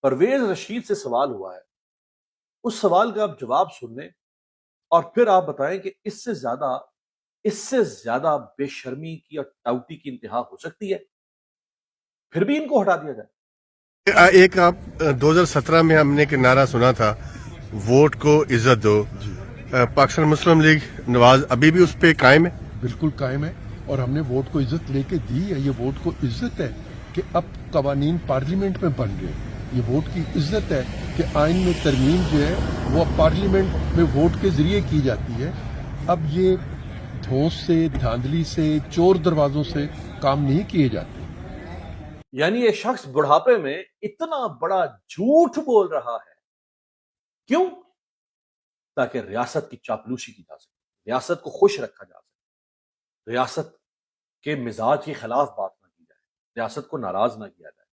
परवेज रशीद से सवाल हुआ है, उस सवाल का आप जवाब सुन लें और फिर आप बताएं कि इससे ज्यादा बेशर्मी की और टाउटी की इंतहा हो सकती है? फिर भी इनको हटा दिया जाए। एक आप 2017 में हमने एक नारा सुना था, वोट को इज्जत दो। पाकिस्तान मुस्लिम लीग नवाज अभी भी उस पे कायम है? बिल्कुल कायम है और हमने वोट को इज्जत लेके दी है। ये वोट को इज्जत है कि अब कवानीन पार्लियामेंट में बन रहे हैं। ये वोट की इज्जत है कि आइन में तरमीम जो है वो अब पार्लियामेंट में वोट के जरिए की जाती है। अब ये धौंस से, धांधली से, चोर दरवाजों से काम नहीं किए जाते। यानी ये शख्स बुढ़ापे में इतना बड़ा झूठ बोल रहा है, क्यों? ताकि रियासत की चापलूसी की जा सके, रियासत को खुश रखा जा सके, रियासत के मिजाज के खिलाफ बात ना की जाए, रियासत को नाराज ना किया जाए।